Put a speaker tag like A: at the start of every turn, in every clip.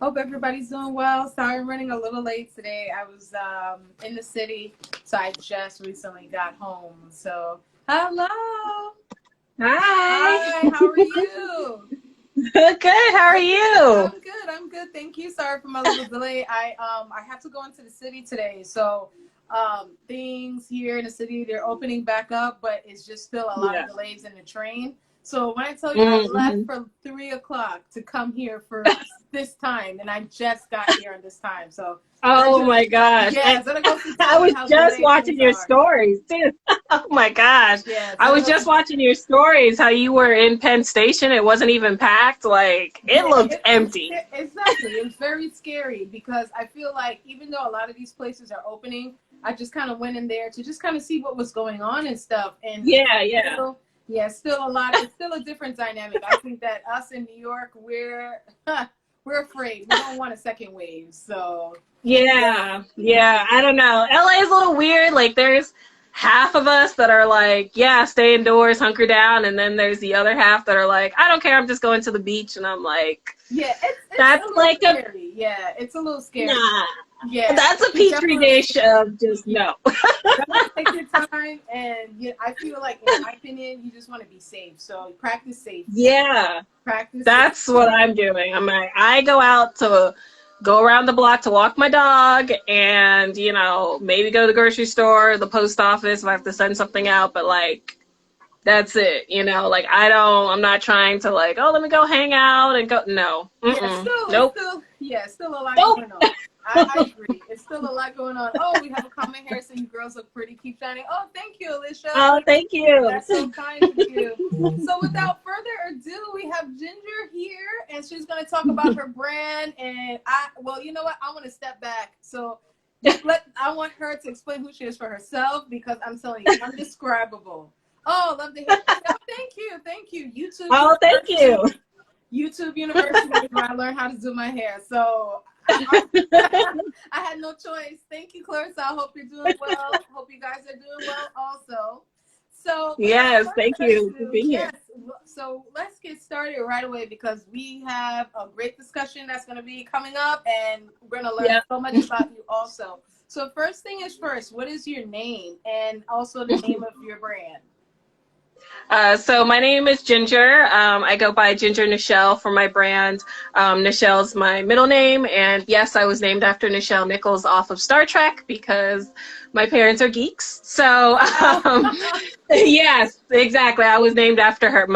A: Hope everybody's doing well. Sorry I'm running a little late today. I was in the city, so I just recently got home. So, hello.
B: Hi.
A: Hi, how are you?
B: Good. How are you?
A: I'm good. I'm good. Thank you. Sorry for my little delay. I have to go into the city today. So, things here in the city, they're opening back up, but it's just still a lot of
B: Yeah.
A: delays in the train. So when I tell you I left
B: Mm-hmm.
A: for 3 o'clock to come here for this time, and I just got here on this time. So that
B: Oh
A: just,
B: my gosh.
A: yeah,
B: And
A: so that goes to
B: I
A: tell you
B: was
A: how
B: just
A: delayed
B: watching
A: things
B: your
A: are.
B: stories too. Oh my gosh.
A: Yeah,
B: I
A: so that
B: was
A: goes
B: just
A: to,
B: watching your stories, how you were in Penn Station. It wasn't even packed. Like, it
A: yeah,
B: looked empty.
A: exactly. It's very scary because I feel like even though a lot of these places are opening, I just kind of went in there to just kind of see what was going on and stuff. And
B: Yeah, yeah.
A: still, yeah, still a lot. It's still a different dynamic. I think that us in New York, we're afraid. We don't want a second wave. So yeah,
B: Yeah, yeah, I don't know. LA is a little weird. Like, there's half of us that are like, yeah, stay indoors, hunker down, and then there's the other half that are like, I don't care, I'm just going to the beach, and I'm like,
A: yeah, it's a
B: that's
A: little
B: like a
A: scary. Yeah, it's a little scary.
B: nah.
A: Yeah,
B: That's a
A: it's
B: petri
A: definitely
B: dish
A: scary.
B: of just
A: Yeah.
B: no.
A: Definitely take your time, and I feel like, in my opinion, you just want to be safe. So practice safety.
B: Yeah,
A: Practice
B: that's what
A: safety.
B: I'm doing. I'm like, I go out to go around the block to walk my dog and, maybe go to the grocery store, the post office if I have to send something out, but like, that's it, like I'm not trying to like, oh, let me go hang out and go. No.
A: Yeah,
B: Mm-mm. Nope.
A: still a lot
B: Nope.
A: going on. I agree. It's still a lot going on. Oh, we have a comment here saying you girls look pretty. Keep shining. Oh, thank you, Alicia.
B: Oh, thank you.
A: That's so kind of you. So without further ado, we have Ginger here, and she's going to talk about her brand. And well, you know what? I want to step back. So I want her to explain who she is for herself because I'm telling you, undescribable. Oh, love to hear. Oh, thank you. YouTube
B: Oh, thank
A: University.
B: you.
A: YouTube University is where I learned how to do my hair. So I had no choice. Thank you, Clarissa. I hope you're doing well. Hope you guys are doing well also. So without
B: Yes, thank
A: further
B: you for
A: ado,
B: being here.
A: yes. So let's get started right away because we have a great discussion that's going to be coming up, and we're going to learn
B: Yep.
A: so much about you also. So first thing is first, what is your name and also the name of your brand?
B: So my name is Ginger. I go by Ginger Nichelle for my brand. Nichelle's my middle name, and yes, I was named after Nichelle Nichols off of Star Trek because my parents are geeks. So
A: Oh.
B: yes, exactly. I was named after her.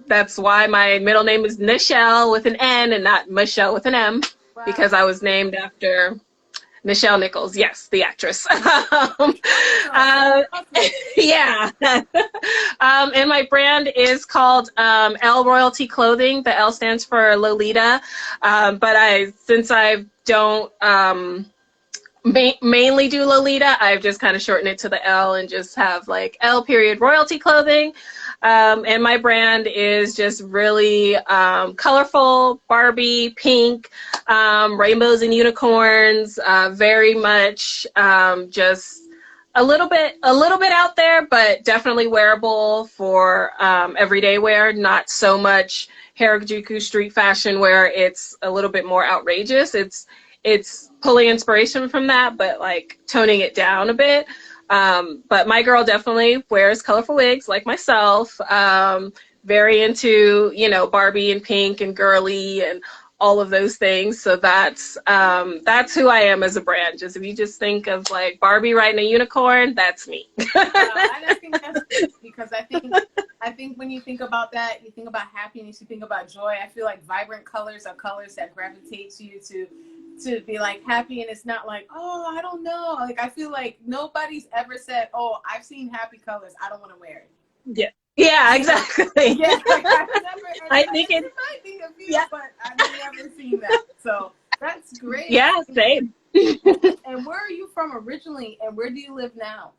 B: That's why my middle name is Nichelle with an N and not Michelle with an M, because
A: Wow.
B: I was named after Nichelle Nichols, yes, the actress.
A: Awesome.
B: uh,
A: Awesome.
B: yeah. And my brand is called L Royalty Clothing. The L stands for Lolita. But since I don't mainly do Lolita, I've just kind of shortened it to the L and just have like L period royalty clothing. And my brand is just really colorful, Barbie, pink, rainbows and unicorns, very much just a little bit out there, but definitely wearable for everyday wear, not so much Harajuku street fashion where it's a little bit more outrageous. It's pulling inspiration from that, but like toning it down a bit. But my girl definitely wears colorful wigs like myself. Very into, Barbie and pink and girly and all of those things. So that's who I am as a brand. Just if you just think of like Barbie riding a unicorn, that's me.
A: And I think that's great because I think when you think about that, you think about happiness, you think about joy. I feel like vibrant colors are colors that gravitate to you to be like happy, and it's not like, oh, I don't know. Like I feel like nobody's ever said, oh, I've seen happy colors, I don't want to wear it.
B: Yeah. Yeah, exactly.
A: Yeah, like I've never.
B: I think
A: It
B: it's
A: might be a few,
B: yeah,
A: but I've never seen that. So that's great.
B: yeah, same.
A: And where are you from originally, and where do you live now?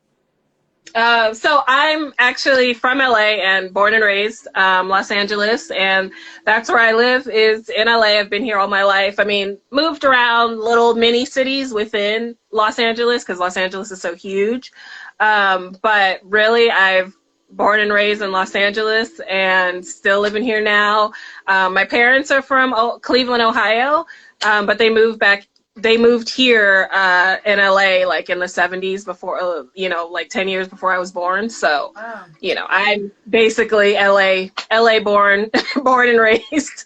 B: So I'm actually from LA and born and raised Los Angeles, and that's where I live is in LA. I've been here all my life. I mean, moved around little mini cities within Los Angeles because Los Angeles is so huge. But really, I've born and raised in Los Angeles and still living here now. My parents are from Cleveland, Ohio, but they moved here in LA like in the 70s before, like 10 years before I was born. So,
A: Wow.
B: I'm basically LA born, born and raised.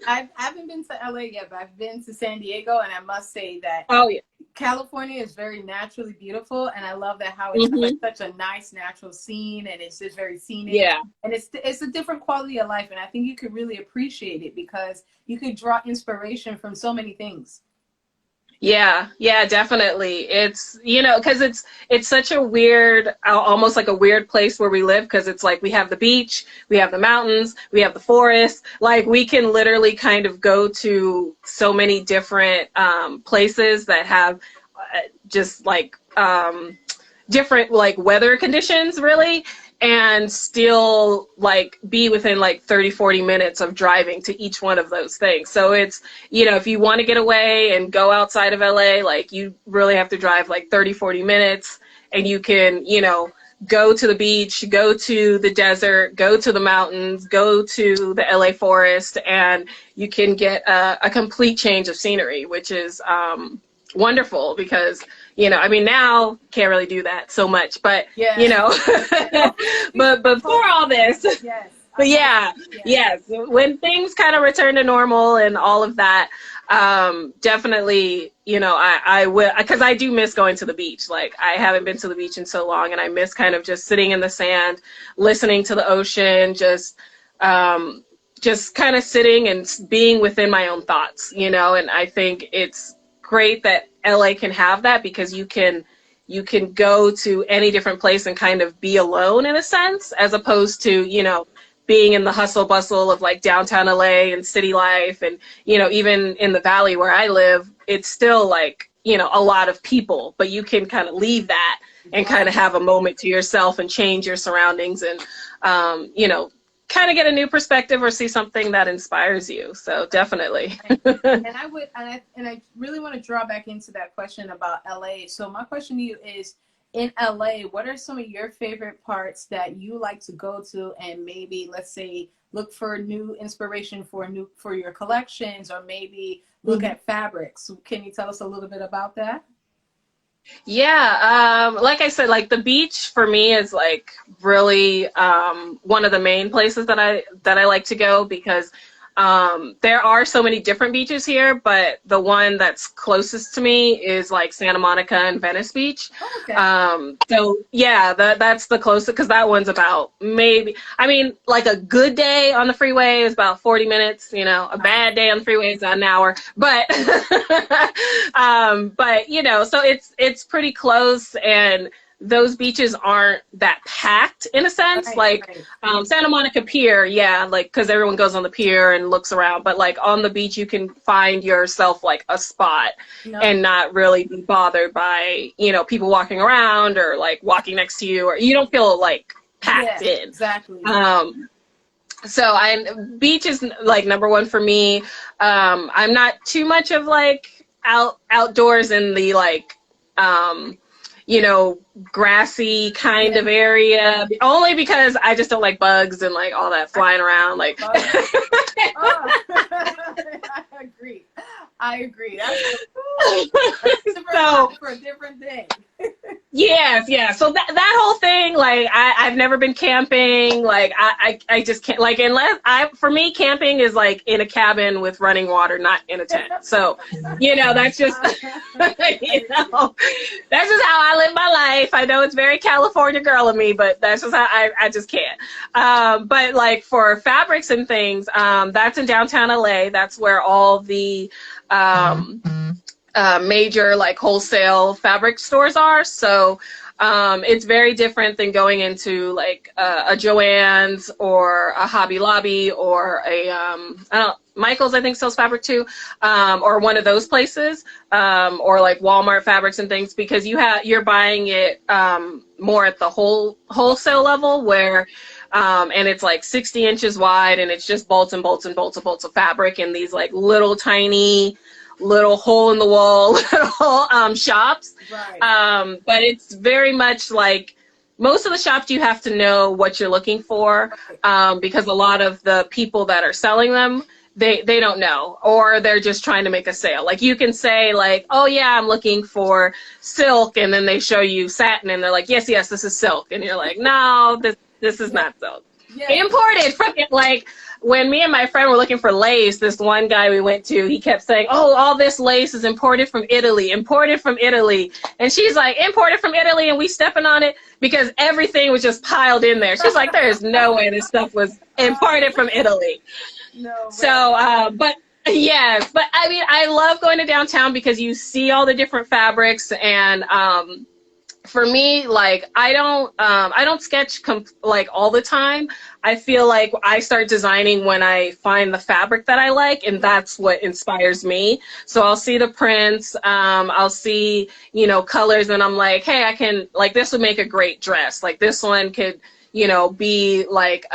A: I haven't been to LA yet, but I've been to San Diego, and I must say that
B: Oh, yeah.
A: California is very naturally beautiful, and I love that how it's like such a nice natural scene, and it's just very scenic.
B: Yeah.
A: And it's a different quality of life, and I think you could really appreciate it because you could draw inspiration from so many things.
B: Yeah, definitely. It's, because it's such a weird, almost like a weird place where we live, because it's like we have the beach, we have the mountains, we have the forest. Like we can literally kind of go to so many different places that have just like different like weather conditions, really, and still like be within like 30-40 minutes of driving to each one of those things. So it's, if you want to get away and go outside of LA, like you really have to drive like 30-40 minutes, and you can, go to the beach, go to the desert, go to the mountains, go to the LA forest, and you can get a complete change of scenery, which is wonderful because now can't really do that so much, but but before all this,
A: Yes.
B: but yes, when things kind of return to normal and all of that, definitely, I will, because I do miss going to the beach. Like I haven't been to the beach in so long, and I miss kind of just sitting in the sand, listening to the ocean, just kind of sitting and being within my own thoughts, and I think it's great that LA can have that, because you can go to any different place and kind of be alone in a sense, as opposed to, being in the hustle bustle of like downtown LA and city life. And, even in the valley where I live, it's still like, a lot of people, but you can kind of leave that and kind of have a moment to yourself and change your surroundings and, kind of get a new perspective or see something that inspires you. So definitely.
A: And I really want to draw back into that question about LA. So my question to you is, in LA, what are some of your favorite parts that you like to go to, and maybe, let's say, look for new inspiration for your collections, or maybe look at fabrics? Can you tell us a little bit about that?
B: Yeah, like I said, like the beach for me is like really one of the main places that I like to go, because there are so many different beaches here, but the one that's closest to me is like Santa Monica and Venice Beach.
A: Oh, okay.
B: So yeah, that's the closest, because that one's about like a good day on the freeway is about 40 minutes, a bad day on the freeway is an hour, but so it's pretty close, and those beaches aren't that packed in a sense, Santa Monica Pier, like, because everyone goes on the pier and looks around, but like on the beach you can find yourself like a spot and not really be bothered by, people walking around or like walking next to you, or you don't feel like packed in.
A: Exactly.
B: So beach is like number one for me. I'm not too much of like outdoors in the like, grassy kind of area, only because I just don't like bugs and like all that flying around. Like,
A: I agree. That's for a different day.
B: Yes. So that whole thing, like, I've never been camping. Like, I just can't, like, for me, camping is like in a cabin with running water, not in a tent. So, that's just, that's just how I live my life. I know it's very California girl of me, but that's just how I just can't. But like for fabrics and things, that's in downtown LA. That's where all the, major like wholesale fabric stores are. So it's very different than going into like a Joann's or a Hobby Lobby or Michael's, I think, sells fabric too, or one of those places, or like Walmart fabrics and things, because you're buying it more at the wholesale level, where and it's like 60 inches wide, and it's just bolts and bolts and bolts and bolts of fabric in these like little tiny little hole in the wall little shops.
A: Right.
B: But it's very much like most of the shops you have to know what you're looking for, because a lot of the people that are selling them, they don't know, or they're just trying to make a sale. Like you can say like, oh yeah, I'm looking for silk, and then they show you satin and they're like, yes, this is silk, and you're like, no, this is not silk.
A: Yeah.
B: Imported from it. Like when me and my friend were looking for lace, this one guy we went to, he kept saying, oh, all this lace is imported from Italy, and she's like, imported from Italy, and we stepping on it, because everything was just piled in there. She's like, there's no way this stuff was imported from Italy.
A: No way.
B: So, but yes, but I mean, I love going to downtown because you see all the different fabrics, and for me, like I don't sketch like all the time. I feel like I start designing when I find the fabric that I like, and that's what inspires me. So I'll see the prints, I'll see, you know, colors, and I'm like, hey, I can, like, this would make a great dress. Like this one could, you know, be like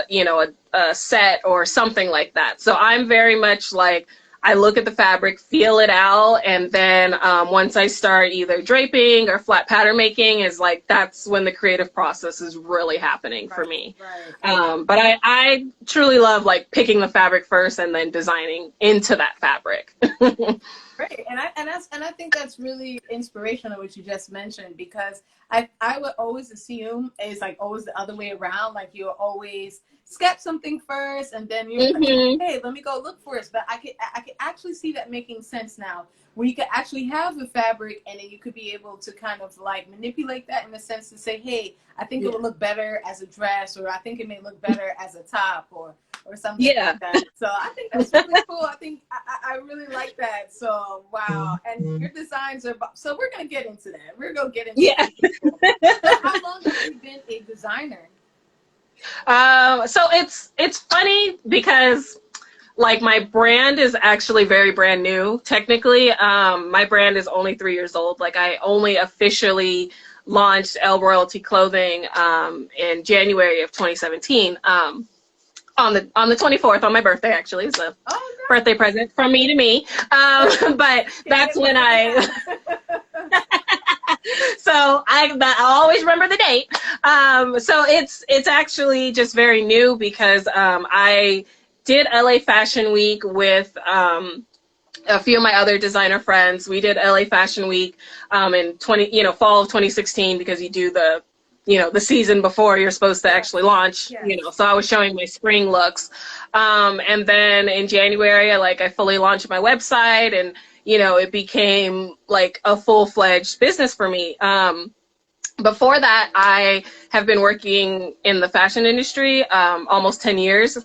B: you know, a set or something like that. So I'm very much like, I look at the fabric, feel it out, and then once I start either draping or flat pattern making, is like, that's when the creative process is really happening for me.
A: Right.
B: But I truly love like picking the fabric first and then designing into that fabric.
A: Right, and I think that's really inspirational what you just mentioned, because I would always assume it's like always the other way around. Like you always sketch something first, and then you're like, hey, let me go look for it. But I could actually see that making sense now, where you could actually have the fabric, and then you could be able to kind of like manipulate that in the sense to say, hey, I think it would look better as a dress, or I think it may look better as a top, or something like that. So I think that's really cool. I think I really like that. So wow. And your designs are, so we're gonna get into that. We're gonna get into that. So how long have you been a designer?
B: So it's funny because like my brand is actually very brand new. Technically, my brand is only 3 years old. Like I only officially launched L Royalty Clothing in January of 2017. On the 24th, on my birthday, actually. It's a birthday present from me to me. But that's when so I always remember the date. So it's actually just very new because I did LA Fashion Week with a few of my other designer friends. We did LA Fashion Week in fall of 2016, because you do the season before you're supposed to actually launch, so I was showing my spring looks. And then in January, I fully launched my website, and, it became like a full-fledged business for me. Before that, I have been working in the fashion industry almost 10 years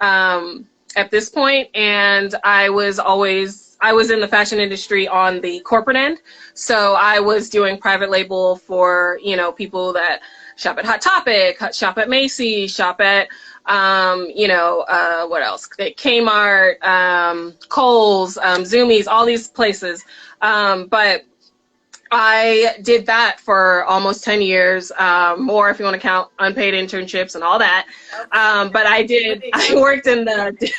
B: at this point, and I was in the fashion industry on the corporate end. So I was doing private label for, people that shop at Hot Topic, shop at Macy, shop at, what else? Kmart, Kohl's, Zoomies, all these places. But I did that for almost 10 years, more if you want to count unpaid internships and all that. But I worked in the,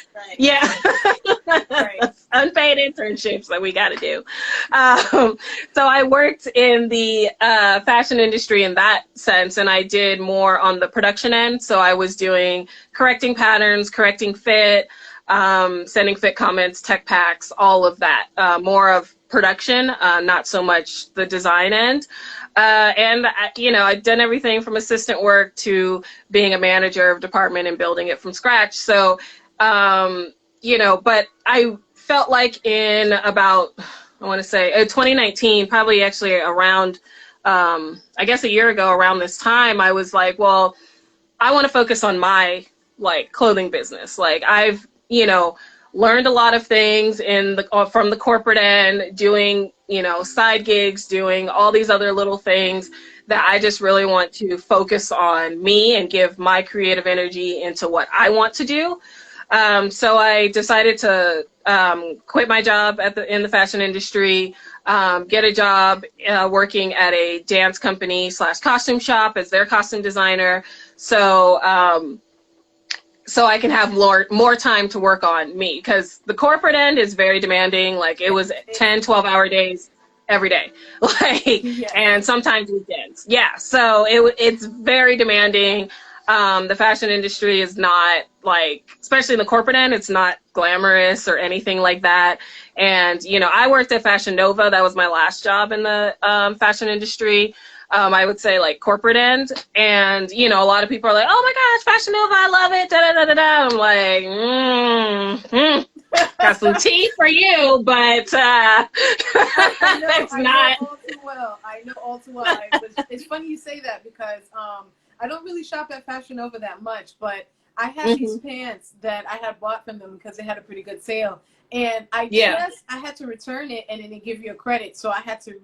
B: unpaid internships that we got to do. So I worked in the fashion industry in that sense, and I did more on the production end. So I was doing correcting patterns, correcting fit, sending fit comments, tech packs, all of that, more of production, not so much the design end. And I've done everything from assistant work to being a manager of department and building it from scratch. So, but I felt like in about, I want to say 2019, probably actually around, I guess a year ago around this time, I was like, well, I want to focus on my clothing business. I've, learned a lot of things from the corporate end, doing, side gigs, doing all these other little things that I just really want to focus on me and give my creative energy into what I want to do. So I decided to quit my job in the fashion industry, get a job working at a dance company / costume shop as their costume designer. So I can have more time to work on me, because the corporate end is very demanding. It was 10, 12-hour days. every day, like,
A: Yes.
B: and sometimes weekends. Yeah, so it's very demanding. The fashion industry is not like, especially in the corporate end, it's not glamorous or anything like that. And, you know, I worked at Fashion Nova. That was my last job in the fashion industry. I would say like corporate end. And, you know, a lot of people are like, oh my gosh, Fashion Nova, I love it. Da, da, da, da, da. I'm like, got some tea for you, but
A: I know,
B: it's not.
A: know all too well. I know all too well. It's funny you say that because I don't really shop at Fashion Nova that much, but I had these pants that I had bought from them because they had a pretty good sale, and I had to return it, and then they give you a credit, so I had to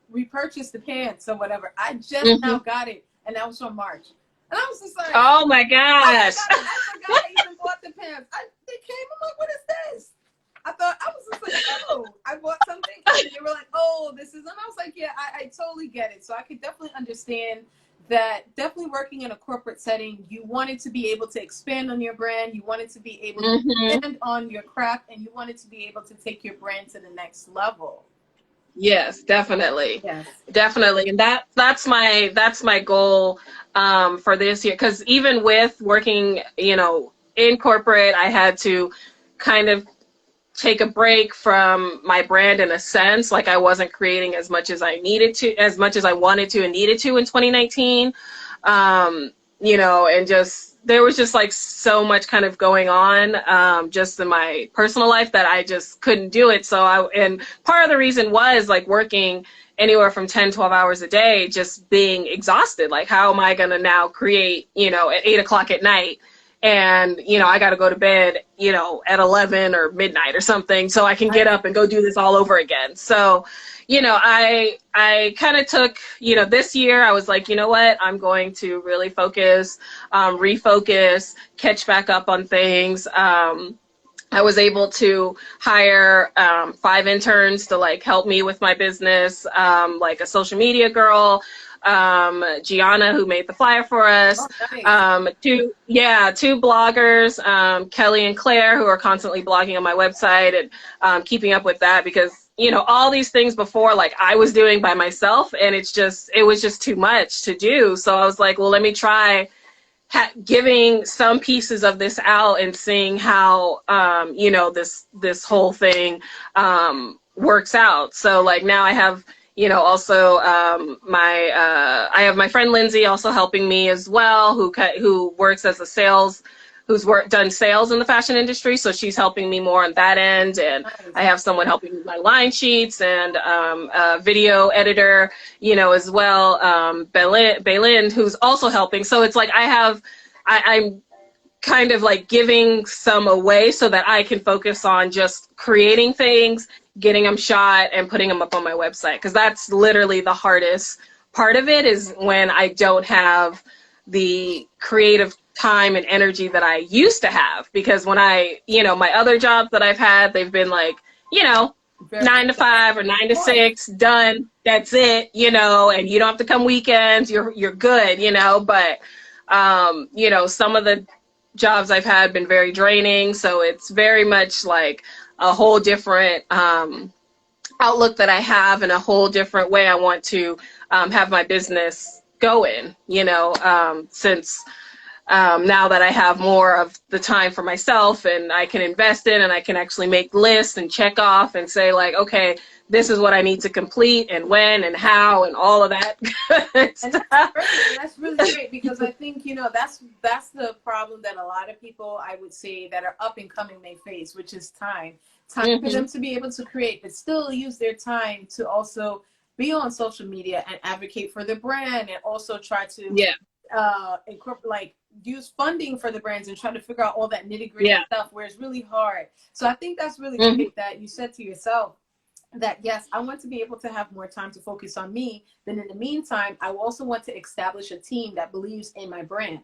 A: repurchase the pants or whatever. I just now got it, and that was from March, and I was just like,
B: oh my gosh,
A: I forgot I even bought the pants. They came. I'm like, what is this? I was just like, oh, I bought something, and they were like, oh, this is, and I was like, yeah, I totally get it. So I could definitely understand that. Definitely working in a corporate setting, you wanted to be able to expand on your brand, you wanted to be able to expand on your craft, and you wanted to be able to take your brand to the next level.
B: Yes, definitely.
A: Yes,
B: definitely, and that's my goal for this year. Because even with working, you know, in corporate, I had to kind of take a break from my brand in a sense. Like I wasn't creating as much as I needed to, as much as I wanted to and needed to in 2019. You know, and just, there was just like so much kind of going on just in my personal life that I just couldn't do it. So and part of the reason was like working anywhere from 10, 12 hours a day, just being exhausted. Like, how am I going to now create, you know, at 8 o'clock at night? And, you know, I got to go to bed, you know, at 11 or midnight or something, so I can get up and go do this all over again. So, you know, I kind of took, you know, this year I was like, you know what, I'm going to really focus, refocus, catch back up on things. I was able to hire 5 interns to like help me with my business, like a social media girl, Gianna, who made the flyer for us, two bloggers, Kelly and Claire, who are constantly blogging on my website and keeping up with that, because, you know, all these things before, like, I was doing by myself, and it was just too much to do. So I was like, well, let me try giving some pieces of this out and seeing how, you know, this whole thing works out. So like now I have, you know, also I have my friend Lindsay also helping me as well, who works as a sales, done sales in the fashion industry. So she's helping me more on that end. And I have someone helping with my line sheets and a video editor, you know, as well, Belen, who's also helping. So it's like I'm kind of like giving some away so that I can focus on just creating things, getting them shot, and putting them up on my website. Because that's literally the hardest part of it, is when I don't have the creative time and energy that I used to have. Because when you know, my other jobs that I've had, they've been like, you know, 9 to 5 or 9 to 6, done, that's it, you know, and you don't have to come weekends, you're good, you know. But you know, some of the jobs I've had been very draining, so it's very much like a whole different outlook that I have, and a whole different way I want to have my business going, you know, since now that I have more of the time for myself, and I can invest in, and I can actually make lists and check off and say like, okay, this is what I need to complete, and when and how, and all of that good stuff.
A: And that's really great, because I think, you know, that's the problem that a lot of people, I would say, that are up and coming may face, which is time for them to be able to create, but still use their time to also be on social media and advocate for the brand, and also try to incorporate, like, use funding for the brands, and try to figure out all that nitty-gritty stuff where it's really hard. So I think that's really great that you said to yourself that, yes, I want to be able to have more time to focus on me, but in the meantime, I also want to establish a team that believes in my brand.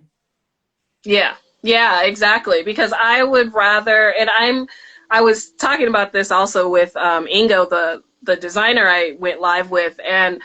A: Yeah,
B: exactly. Because I would rather, and I was talking about this also with Ingo, the designer I went live with, and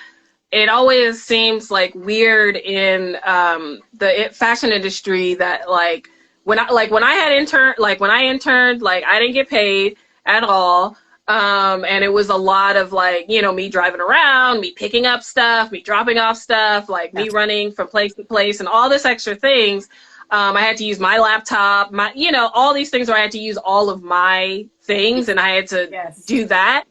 B: it always seems like weird in the fashion industry that like when I interned, like I didn't get paid at all. And it was a lot of like, you know, me driving around, me picking up stuff, me dropping off stuff, like me running from place to place and all this extra things. I had to use my laptop, my, you know, all these things where I had to use all of my things and I had to do that.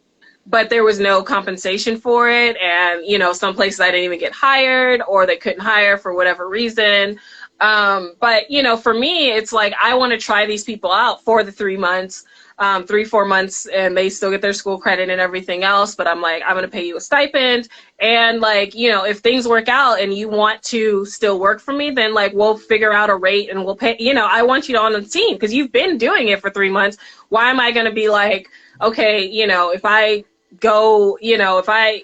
B: But there was no compensation for it. And, you know, some places I didn't even get hired or they couldn't hire for whatever reason. But, you know, for me, it's like I want to try these people out for the 3 months. 3-4 months and they still get their school credit and everything else, but I'm like, I'm going to pay you a stipend. And like, you know, if things work out and you want to still work for me, then like, we'll figure out a rate and we'll pay, you know, I want you on the team because you've been doing it for 3 months. Why am I going to be like, okay, you know, if I go, you know, if I,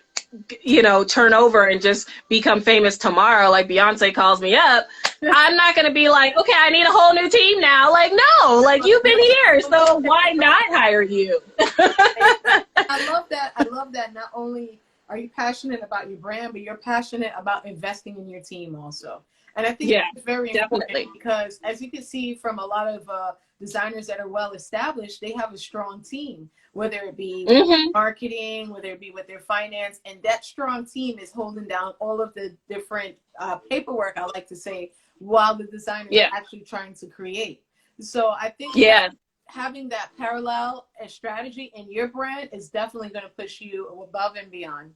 B: you know, turn over and just become famous tomorrow, like Beyonce calls me up, I'm not going to be like, okay, I need a whole new team now. Like, no, like you've been here, so why not hire you?
A: I love that. I love that. Not only are you passionate about your brand, but you're passionate about investing in your team also. And I think it's very important because as you can see from a lot of designers that are well established, they have a strong team, whether it be marketing, whether it be with their finance, and that strong team is holding down all of the different paperwork, I like to say, while the designer is actually trying to create. So I think that having that parallel and strategy in your brand is definitely going to push you above and beyond.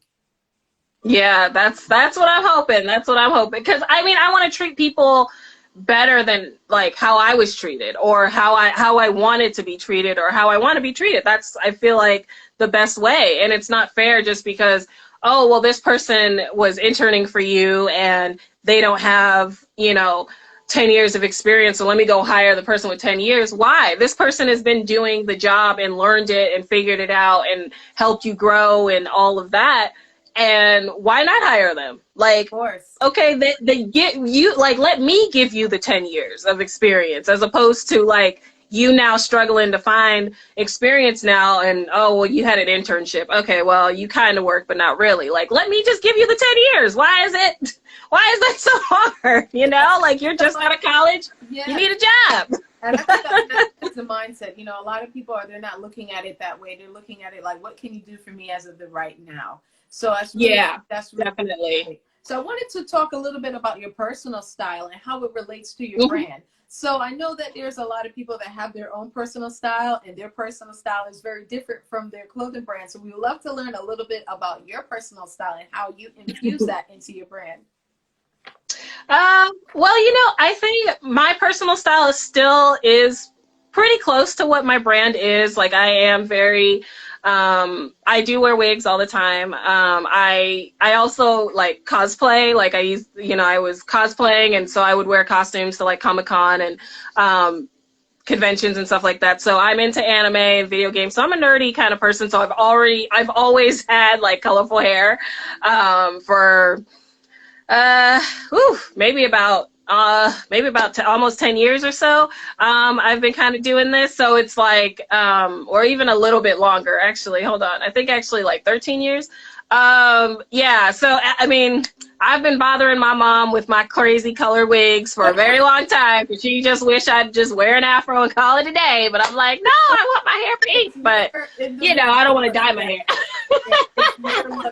B: Yeah, that's what I'm hoping. That's what I'm hoping. Because I mean, I want to treat people better than like how I was treated or how I wanted to be treated or how I want to be treated. That's, I feel like, the best way. And it's not fair just because, oh, well, this person was interning for you and they don't have, you know, 10 years of experience, so let me go hire the person with 10 years. Why? This person has been doing the job and learned it and figured it out and helped you grow and all of that. And why not hire them? Like, okay, they get you, like, let me give you the 10 years of experience as opposed to like you now struggling to find experience now and, oh, well, you had an internship. Okay, well, you kind of work, but not really. Like, let me just give you the 10 years. Why is that so hard? You know, like you're just out of college. You need a job.
A: And I think that's the mindset. You know, a lot of people they're not looking at it that way. They're looking at it like, what can you do for me as of the right now? So that's really, that's really
B: definitely
A: great. So I wanted to talk a little bit about your personal style and how it relates to your brand. So I know that there's a lot of people that have their own personal style and their personal style is very different from their clothing brand. So we would love to learn a little bit about your personal style and how you infuse that into your brand.
B: Well, you know, I think my personal style is pretty close to what my brand is. Like I am very, I do wear wigs all the time. I also like cosplay. Like I was cosplaying, and so I would wear costumes to like Comic-Con and conventions and stuff like that. So I'm into anime and video games. So I'm a nerdy kind of person. So I've always had like colorful hair for maybe about almost 10 years or so. I've been kind of doing this, so it's like or even a little bit longer actually. Hold on, I think actually like 13 years. Yeah, so I mean, I've been bothering my mom with my crazy color wigs for a very long time because she just wish I'd just wear an afro and call it a day, but I'm like, no, I want my hair pink, but you know, I don't want to dye my hair.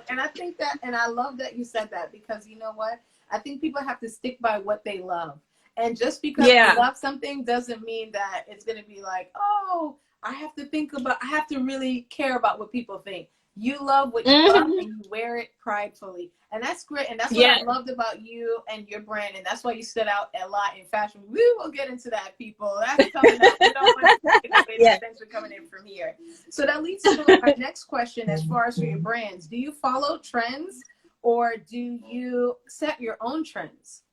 A: And I think that, and I love that you said that, because you know what, I think people have to stick by what they love. And just because you love something doesn't mean that it's going to be like, oh, I have to really care about what people think. You love what you love and you wear it pridefully. And that's great. And that's what I loved about you and your brand. And that's why you stood out a lot in fashion. We will get into that, people. That's coming up. We don't want to take away. Thanks for coming in from here. So that leads to our next question as far as for your brands. Do you follow trends or do you set your own trends?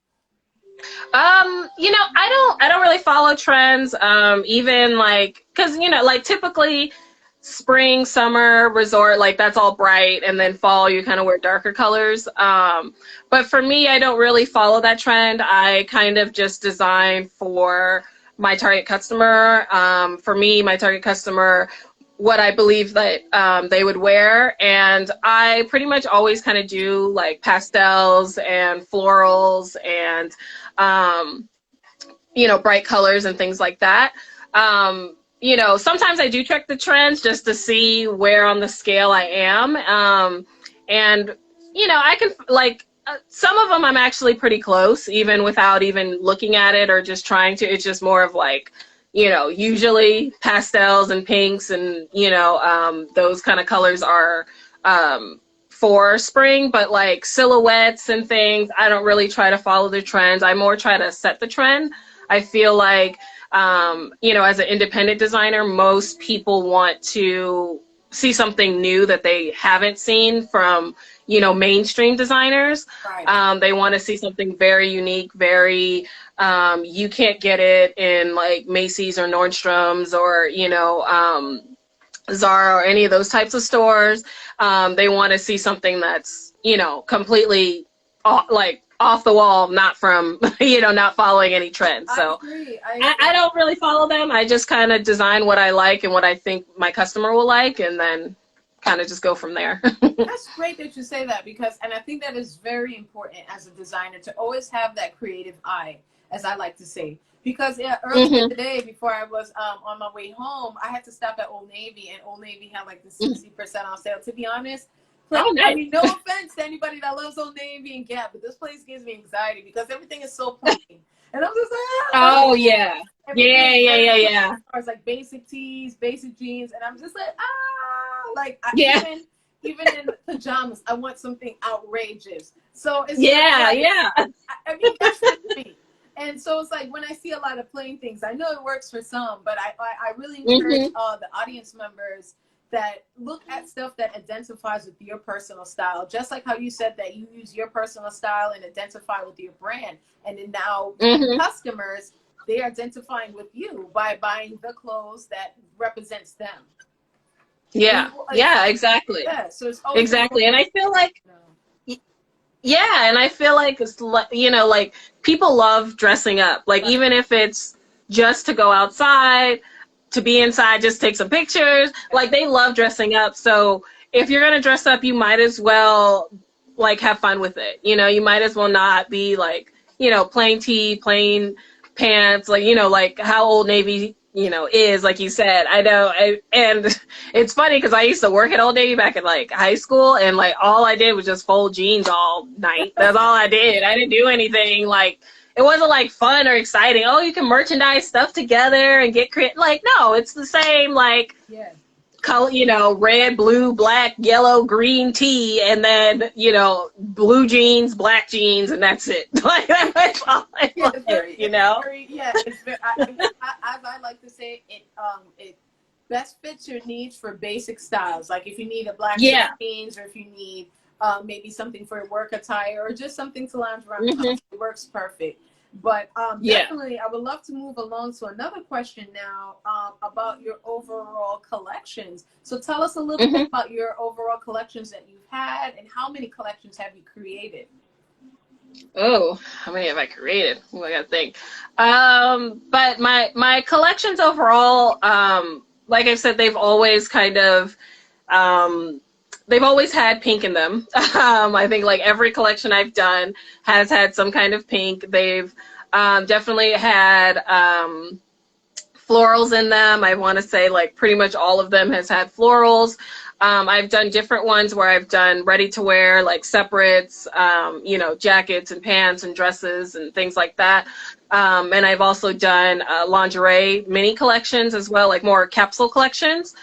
B: You know, I don't really follow trends. Even like, cause you know, like typically spring, summer, resort, like that's all bright, and then fall you kind of wear darker colors. But for me, I don't really follow that trend. I kind of just design for my target customer. For me, my target customer, what I believe that they would wear, and I pretty much always kind of do like pastels and florals and you know, bright colors and things like that. you know, sometimes I do track the trends just to see where on the scale I am. And, you know, I can, like, some of them I'm actually pretty close, even without even looking at it or just trying to. It's just more of like, you know, usually pastels and pinks and, you know, those kind of colors are for spring, but like silhouettes and things, I don't really try to follow the trends. I more try to set the trend. I feel like, you know, as an independent designer, most people want to see something new that they haven't seen from, you know, mainstream designers.
A: Right.
B: They want to see something very unique, very, you can't get it in like Macy's or Nordstrom's or, you know, Zara or any of those types of stores. They want to see something that's, you know, completely like off the wall, not from, you know, not following any trends. So
A: I agree.
B: I don't really follow them. I just kind of design what I like and what I think my customer will like, and then kind of just go from there.
A: That's great that you say that, because, and I think that is very important as a designer to always have that creative eye, as I like to say. Because earlier today, before I was on my way home, I had to stop at Old Navy, and Old Navy had like the 60% off sale. To be honest,
B: Oh, nice.
A: I mean, no offense to anybody that loves Old Navy and Gap, but this place gives me anxiety because everything is so plain. And I'm just like,
B: Oh, yeah. Yeah.
A: As far as like basic tees, basic jeans, and I'm just like, like
B: Yeah.
A: even in pajamas, I want something outrageous. So it's
B: Yeah.
A: I mean, that's just me. And so it's like when I see a lot of plain things, I know it works for some, but I really encourage the audience members that look at stuff that identifies with your personal style, just like how you said that you use your personal style and identify with your brand. And then now customers, they're identifying with you by buying the clothes that represents them.
B: Yeah. Yeah, exactly.
A: Yeah, so it's always
B: exactly. And I feel like, yeah, and I feel like it's, you know, like people love dressing up. Like even if it's just to go outside, to be inside, just take some pictures. Like they love dressing up. So if you're gonna dress up, you might as well like have fun with it. You know, you might as well not be like, you know, plain tee, plain pants, like, you know, like how Old Navy, you know, is, like you said. I know, and it's funny because I used to work at Old Navy back in like high school, and like all I did was just fold jeans all night. That's all I did. I didn't do anything like, it wasn't like fun or exciting. Oh, you can merchandise stuff together and get creative. Like, no, it's the same, like, color, you know, red, blue, black, yellow, green tee, and then, you know, blue jeans, black jeans, and that's it. Like, that's all I wanted, you know?
A: It's very, as I like to say, it best fits your needs for basic styles. Like if you need a black jeans, or if you need maybe something for work attire, or just something to lounge around, it works perfect. But definitely, I would love to move along to another question now about your overall collections. So tell us a little bit about your overall collections that you've had, and how many collections have you created?
B: Oh, how many have I created? Oh, I gotta think. But my collections overall, like I said, they've always kind of, they've always had pink in them. I think like every collection I've done has had some kind of pink. They've definitely had florals in them. I want to say like pretty much all of them has had florals. I've done different ones where I've done ready to wear, like separates, you know, jackets and pants and dresses and things like that. And I've also done lingerie mini collections as well, like more capsule collections.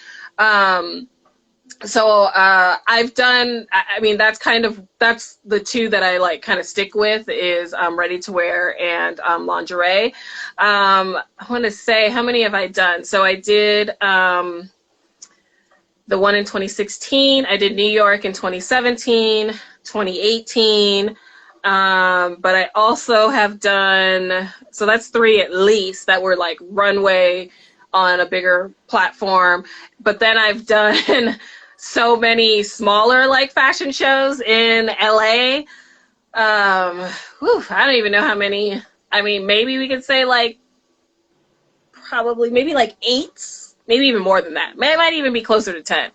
B: So I've done, I mean, that's the two that I like kind of stick with is ready to wear and lingerie. I want to say, how many have I done? So I did the one in 2016. I did New York in 2017, 2018. But I also have done, so that's 3 at least that were like runway on a bigger platform. But then I've done so many smaller like fashion shows in LA. I don't even know how many. I mean, maybe we could say like probably maybe like 8, maybe even more than that. It might even be closer to 10.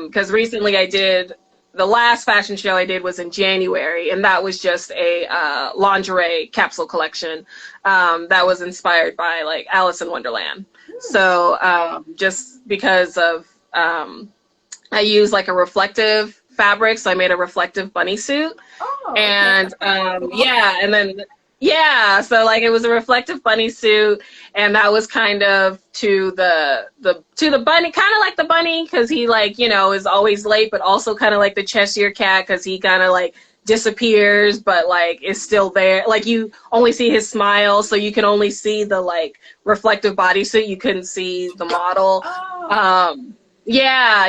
B: Because recently I did the last fashion show I did was in January, and that was just a lingerie capsule collection that was inspired by like Alice in Wonderland. So just because of I use like a reflective fabric, so I made a reflective bunny suit.
A: Oh,
B: And
A: okay.
B: yeah, and then yeah, so like it was a reflective bunny suit, and that was kind of to the bunny, kind of like the bunny, because he like, you know, is always late, but also kind of like the Cheshire cat, because he kind of like disappears but like is still there, like you only see his smile, so you can only see the like reflective bodysuit, you couldn't see the model.
A: Oh.
B: Yeah,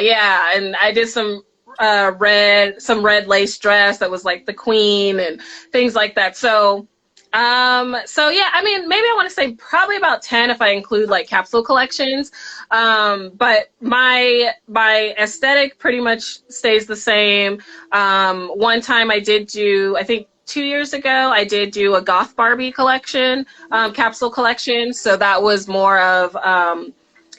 B: and I did some red lace dress that was like the queen and things like that. So yeah, I mean, maybe I want to say probably about 10 if I include like capsule collections. But my aesthetic pretty much stays the same. One time I did do, I think 2 years ago, I did do a Goth Barbie collection, capsule collection. So that was more of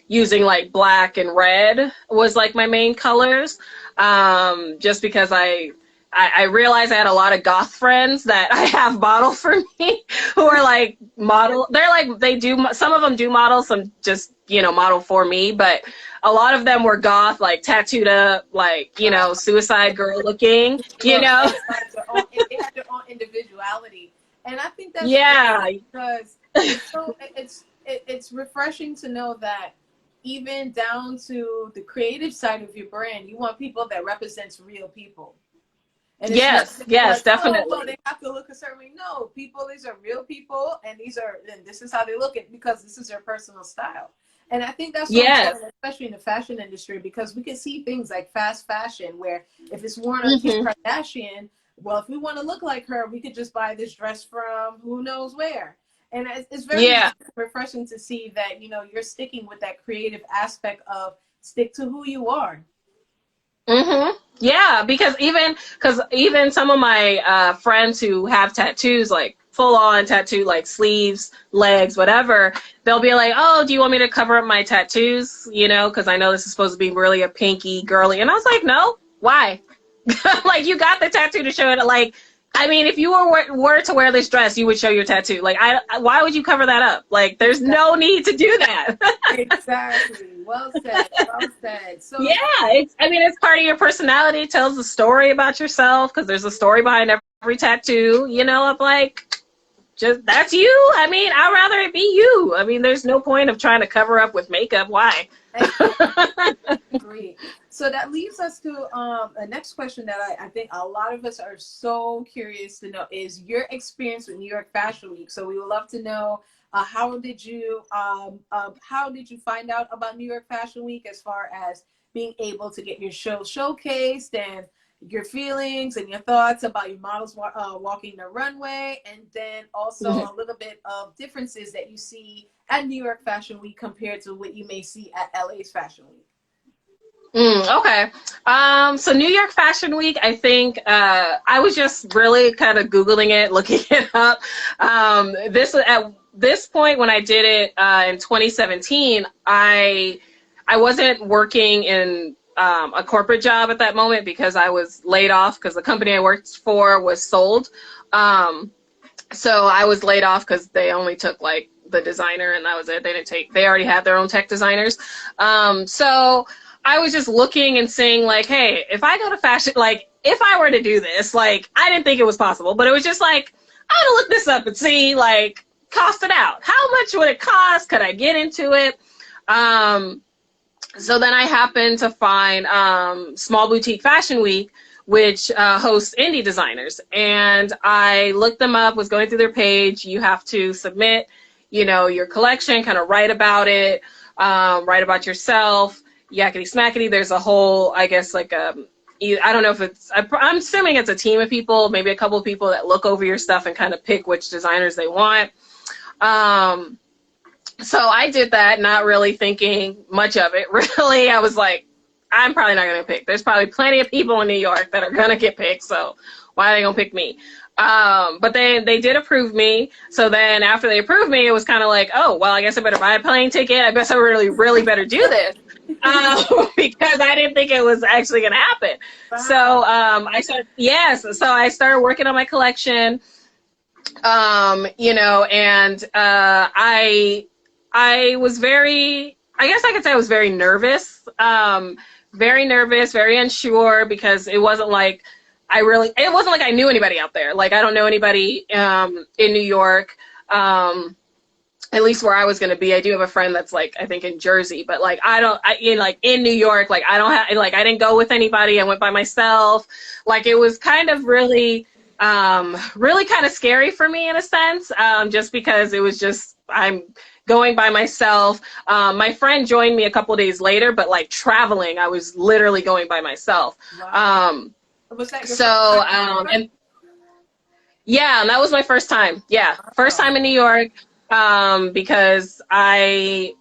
B: using like black and red was like my main colors. Just because I realized I had a lot of goth friends that I have model for me who are like model. They're like, they do, some of them do model, some just, you know, model for me, but a lot of them were goth, like tattooed up, like, you know, suicide girl looking, you know.
A: It had their own individuality. And I think that's
B: Yeah.
A: because it's refreshing to know that even down to the creative side of your brand, you want people that represents real people. And it's
B: Yes,
A: like,
B: definitely.
A: oh, well, they have to look a certain way. No, people, these are real people, and this is how they look at, because this is their personal style. And I think that's so important, especially in the fashion industry, because we can see things like fast fashion, where if it's worn on Kim Kardashian, well, if we want to look like her, we could just buy this dress from who knows where. And it's very refreshing to see that, you know, you're sticking with that creative aspect of stick to who you are.
B: Yeah, because even some of my friends who have tattoos, like full on tattoo, like sleeves, legs, whatever, they'll be like, oh, do you want me to cover up my tattoos? You know, because I know this is supposed to be really a pinky girly. And I was like, no, why? Like, you got the tattoo to show it. Like, I mean, if you were to wear this dress, you would show your tattoo. Like, why would you cover that up? Like, there's no need to do that.
A: Exactly. Well said. Well said. So
B: yeah, it's part of your personality. It tells a story about yourself, because there's a story behind every tattoo. You know, of like, just that's you. I mean, I'd rather it be you. I mean, there's no point of trying to cover up with makeup. Why?
A: Agree. So that leads us to a next question that I think a lot of us are so curious to know is your experience with New York Fashion Week. So we would love to know how did you find out about New York Fashion Week, as far as being able to get your show showcased, and your feelings and your thoughts about your models walking the runway, and then also a little bit of differences that you see at New York Fashion Week compared to what you may see at LA's Fashion Week.
B: Okay. So New York Fashion Week, I think I was just really kind of Googling it, looking it up. At this point, when I did it in 2017, I wasn't working in a corporate job at that moment, because I was laid off because the company I worked for was sold. So I was laid off because they only took like the designer, and that was it. They already had their own tech designers. So I was just looking and saying like, hey, if I go to fashion, like if I were to do this, like I didn't think it was possible, but it was just like, I had to look this up and see, like, cost it out. How much would it cost? Could I get into it? So then I happened to find Small Boutique Fashion Week, which hosts indie designers. And I looked them up, was going through their page. You have to submit, you know, your collection, kind of write about it, write about yourself, yakety smackety. There's a whole, I guess, like I don't know if it's, I'm assuming it's a team of people, maybe a couple of people that look over your stuff and kind of pick which designers they want. So I did that, not really thinking much of it. Really, I was like, I'm probably not going to pick. There's probably plenty of people in New York that are going to get picked, so why are they going to pick me? But they did approve me. So then after they approved me, it was kind of like, oh, well, I guess I better buy a plane ticket. I guess I really better do this. Because I didn't think it was actually going to happen.
A: Wow.
B: So so I started working on my collection, you know, and I was very, I guess I could say I was very nervous, very unsure, because it wasn't like it wasn't like I knew anybody out there. Like, I don't know anybody in New York. At least where I was going to be. I do have a friend that's like, I think in Jersey, but like, in New York, like, I don't have, like, I didn't go with anybody. I went by myself. Like, it was kind of really kind of scary for me in a sense, just because it was just, I'm going by myself. My friend joined me a couple of days later, but like traveling, I was literally going by myself.
A: Wow. Was that your
B: So,
A: first time?
B: and yeah, and that was my first time. Yeah. First time in New York. Because that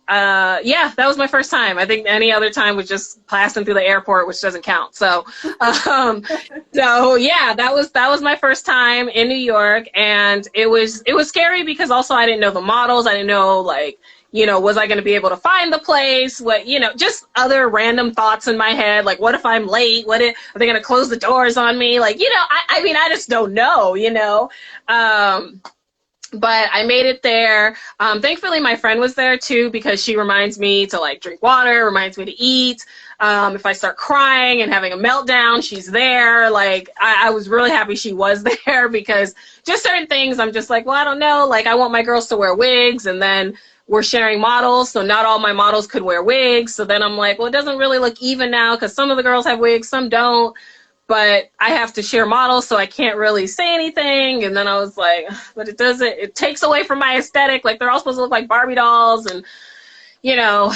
B: was my first time. I think any other time was just passing through the airport, which doesn't count. So, so yeah, that was my first time in New York, and it was scary because also I didn't know the models. I didn't know, like, you know, was I going to be able to find the place? What, you know, just other random thoughts in my head. Like, what if I'm late? Are they going to close the doors on me? Like, you know, I mean, I just don't know, you know? But I made it there. Thankfully, my friend was there too, because she reminds me to like drink water, reminds me to eat. If I start crying and having a meltdown, she's there. Like, I was really happy she was there, because just certain things I'm just like, well, I don't know. Like, I want my girls to wear wigs, and then we're sharing models, so not all my models could wear wigs. So then I'm like, well, it doesn't really look even now, because some of the girls have wigs, some don't. But I have to share models, so I can't really say anything. And then I was like, but it takes away from my aesthetic. Like, they're all supposed to look like Barbie dolls, and, you know,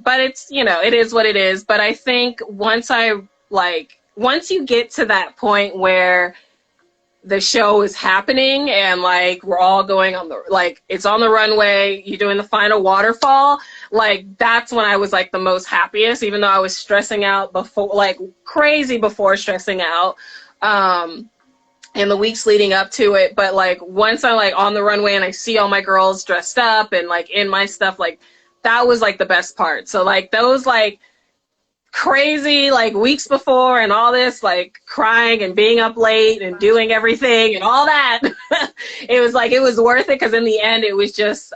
B: but it's, you know, it is what it is. But I think once you get to that point where the show is happening and like we're all going on the, like, it's on the runway, you're doing the final waterfall, like, that's when I was like the most happiest, even though I was stressing out before, like crazy before stressing out in the weeks leading up to it. But like, once I'm like on the runway and I see all my girls dressed up and like in my stuff, like, that was like the best part. So like those like crazy like weeks before and all this like crying and being up late and doing everything and all that, it was like, it was worth it, because in the end it was just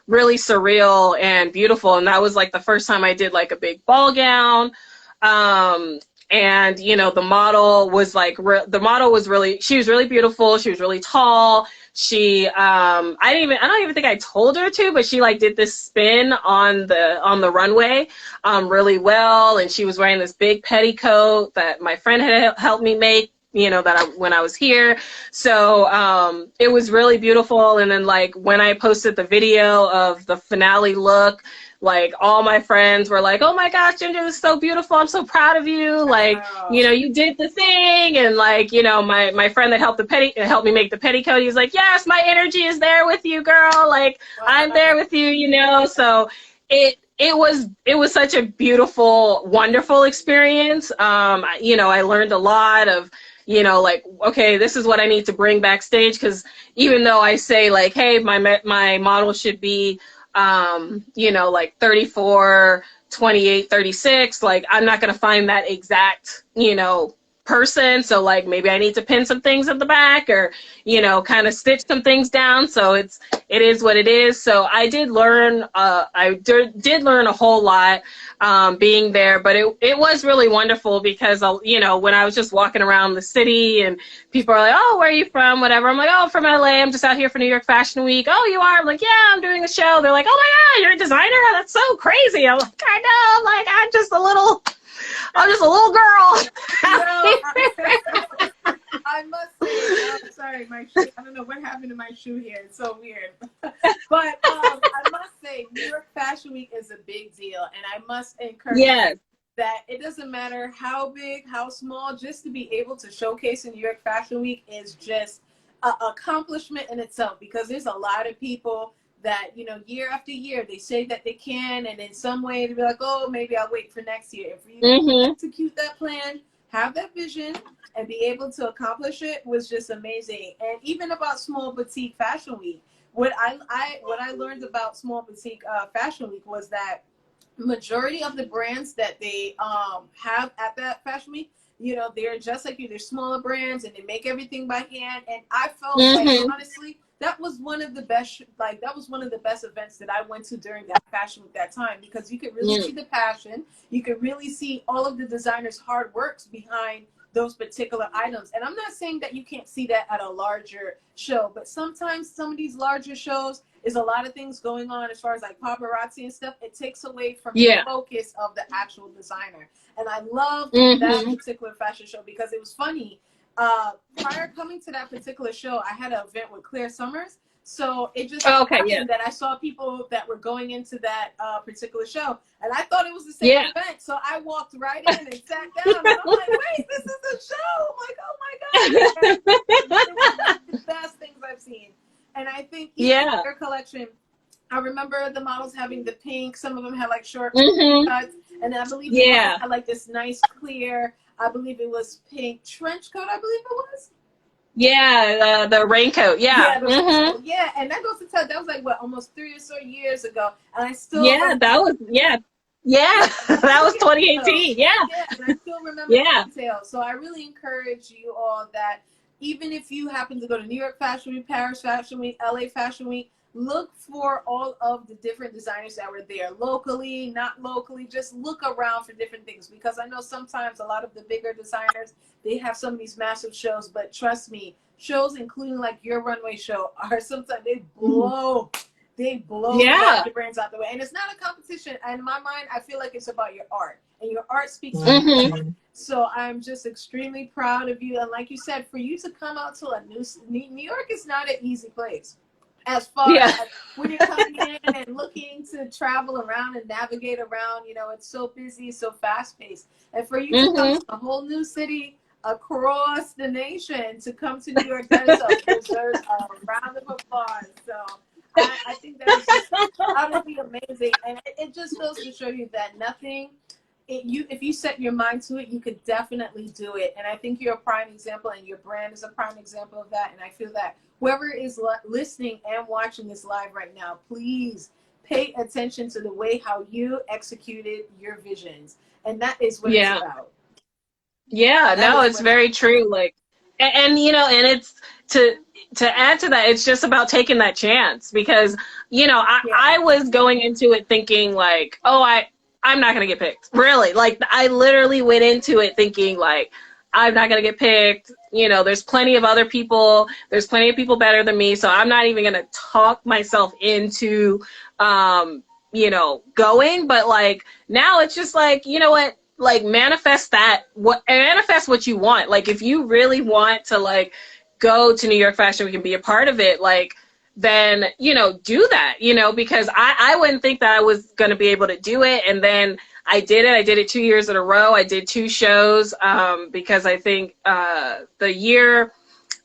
B: really surreal and beautiful. And that was like the first time I did like a big ball gown, and you know, the model was like she was really beautiful, she was really tall. She I don't even think I told her to, but she like did this spin on the runway really well, and she was wearing this big petticoat that my friend had helped me make, you know, when I was here. So it was really beautiful. And then like when I posted the video of the finale look, like all my friends were like, oh my gosh, Ginger, this is so beautiful, I'm so proud of you, like, you know, you did the thing. And like, you know, my friend that helped me make the petticoat, he was like, yes, my energy is there with you, girl, like, I'm there with you, you know. So it was such a beautiful, wonderful experience. You know, I learned a lot of, you know, like, okay, this is what I need to bring backstage, because even though I say like, hey, my model should be you know, like 34, 28, 36, like, I'm not going to find that exact, you know, person. So like, maybe I need to pin some things at the back, or, you know, kind of stitch some things down. So it is what it is. So I did learn, did learn a whole lot being there, but it was really wonderful, because, you know, when I was just walking around the city and people are like, oh, where are you from? Whatever. I'm like, oh, I'm from LA. I'm just out here for New York Fashion Week. Oh, you are? I'm like, yeah, I'm doing a show. They're like, oh my God, you're a designer? That's so crazy. I'm like, I know. Like, I'm just a little girl.
A: I must say, I'm sorry, my shoe, I don't know what happened to my shoe here. It's so weird. But I must say, New York Fashion Week is a big deal. And I must encourage that it doesn't matter how big, how small, just to be able to showcase in New York Fashion Week is just an accomplishment in itself, because there's a lot of people that, you know, year after year, they say that they can, and in some way to be like, oh, maybe I'll wait for next year. If you execute that plan, have that vision, and be able to accomplish it, was just amazing. And even about Small Boutique Fashion Week, what I learned about Small Boutique Fashion Week was that majority of the brands that they have at that fashion week, you know, they're just like you. They're smaller brands and they make everything by hand. And I felt like, honestly, that was one of the best, like, that was one of the best events that I went to during that fashion week that time, because you could really see the passion. You could really see all of the designers' hard works behind those particular items. And I'm not saying that you can't see that at a larger show, but sometimes some of these larger shows is a lot of things going on as far as like paparazzi and stuff. It takes away from the focus of the actual designer. And I loved that particular fashion show because it was funny. Prior coming to that particular show, I had an event with Claire Summers. So it just happened that I saw people that were going into that particular show, and I thought it was the same event. So I walked right in and sat down, and I'm like, wait, this is a show. I'm like, oh my God. It was one of the best things I've seen. And I think even their collection, I remember the models having the pink. Some of them had like short cuts. And I believe had like this nice clear, I believe it was pink trench coat, I believe it was.
B: Yeah, the raincoat. Yeah.
A: Yeah, and that goes to tell, that was like, what, almost 3 or so years ago. And I still
B: that was, that was 2018. Yeah,
A: and I still remember the details. So I really encourage you all that even if you happen to go to New York Fashion Week, Paris Fashion Week, LA Fashion Week, look for all of the different designers that were there, locally, not locally. Just look around for different things, because I know sometimes a lot of the bigger designers, they have some of these massive shows, but trust me, shows including like your runway show are sometimes they blow the brands out the way. And it's not a competition. And in my mind, I feel like it's about your art, and your art speaks for you. So I'm just extremely proud of you. And like you said, for you to come out to a New York is not an easy place. As far as when you're coming in and looking to travel around and navigate around, you know, it's so busy, so fast paced. And for you to come to a whole new city across the nation to come to New York, that deserves a round of applause. So I think that is just utterly amazing. And it just goes to show you that nothing, if you set your mind to it, you could definitely do it. And I think you're a prime example, and your brand is a prime example of that. And I feel that whoever is listening and watching this live right now, please pay attention to the way how you executed your visions. And that is what it's about.
B: Yeah, no, it's very true. Like, and you know, and it's to add to that, it's just about taking that chance, because, you know, I was going into it thinking like, oh, I'm not going to get picked. Really. Like, I literally went into it thinking like, I'm not going to get picked. You know, there's plenty of other people. There's plenty of people better than me. So I'm not even going to talk myself into, you know, going. But like, now it's just like, you know what, like, manifest what you want. Like, if you really want to like go to New York Fashion Week and be a part of it, like, then, you know, do that, you know, because I wouldn't think that I was going to be able to do it. And then I did it. I did it 2 years in a row. I did 2 shows because I think the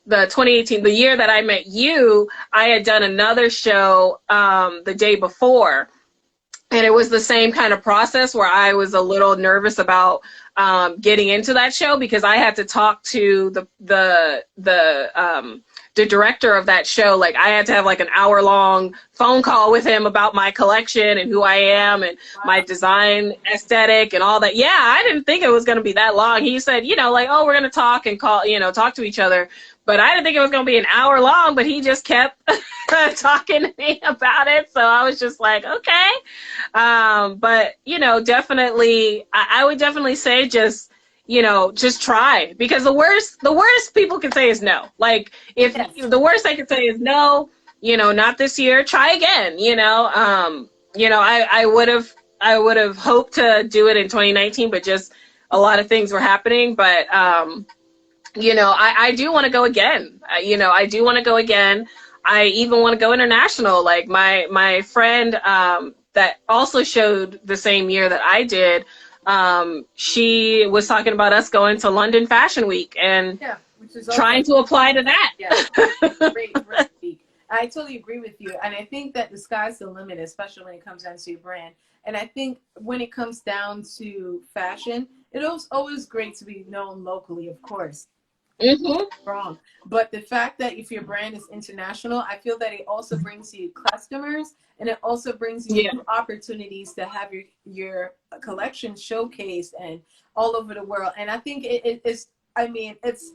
B: 2018, the year that I met you, I had done another show the day before. And it was the same kind of process where I was a little nervous about getting into that show, because I had to talk to the director of that show. Like, I had to have like an hour-long phone call with him about my collection and who I am and my design aesthetic and all that. Yeah, I didn't think it was going to be that long. He said, you know, like, oh, we're going to talk and call, you know, talk to each other. But I didn't think it was going to be an hour long, but he just kept talking to me about it. So I was just like, okay. But, you know, definitely, I would definitely say just, you know, just try, because the worst people can say is no. Like, if the worst I could say is no, you know, not this year, try again, you know. You know, I would have hoped to do it in 2019, but just a lot of things were happening. But, you know, I do want to go again. You know, I do want to go again. I even want to go international. Like, my friend that also showed the same year that I did, she was talking about us going to London Fashion Week and
A: which is
B: trying to apply to that.
A: Yeah, great week. I totally agree with you. And I think that the sky's the limit, especially when it comes down to your brand. And I think when it comes down to fashion, it was always great to be known locally, of course.
B: Mm-hmm.
A: Wrong. But the fact that if your brand is international, I feel that it also brings you customers, and it also brings you
B: Yeah.
A: new opportunities to have your collection showcased and all over the world. And I think it is, I mean, it's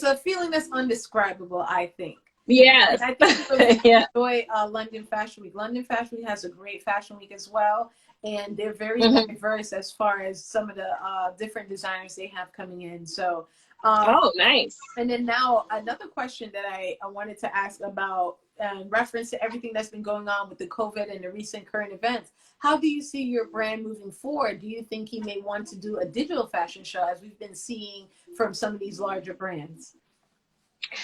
A: a feeling that's undescribable, I think. And
B: Yes.
A: I think you'll
B: Yeah.
A: enjoy London Fashion Week. London Fashion Week has a great fashion week as well, and they're very
B: Mm-hmm.
A: diverse as far as some of the different designers they have coming in. So, um,
B: Oh, nice.
A: and then now another question that I wanted to ask about in reference to everything that's been going on with the COVID and the recent current events. How do you see your brand moving forward? Do you think you may want to do a digital fashion show as we've been seeing from some of these larger brands?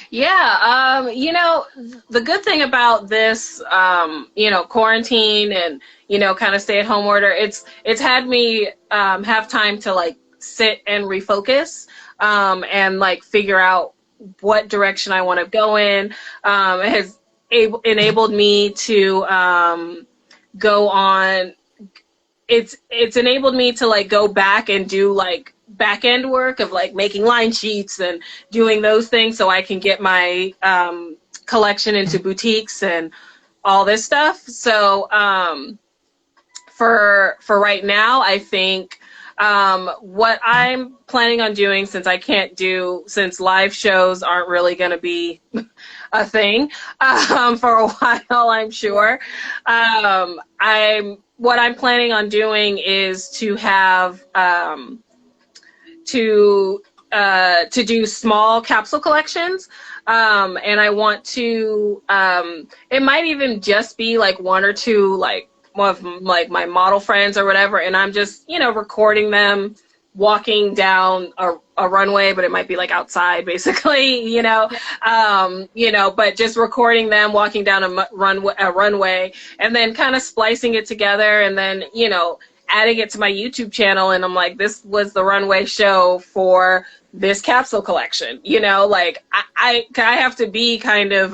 B: Yeah, the good thing about this, quarantine and, kind of stay at home order, it's had me have time to like sit and refocus and like figure out what direction I want to go in. It has enabled me to go on it's enabled me to like go back and do like back end work of like making line sheets and doing those things so I can get my collection into boutiques and all this stuff. So for right now, I think what I'm planning on doing, since live shows aren't really going to be a thing for a while, I'm sure. What I'm planning on doing is to have to do small capsule collections, and I want to. It might even just be like one or two, like one of like my model friends or whatever, and I'm just recording them walking down a runway, but it might be like outside basically, but just recording them walking down a runway and then kind of splicing it together and then, adding it to my YouTube channel. And I'm like, this was the runway show for this capsule collection, like I have to be kind of,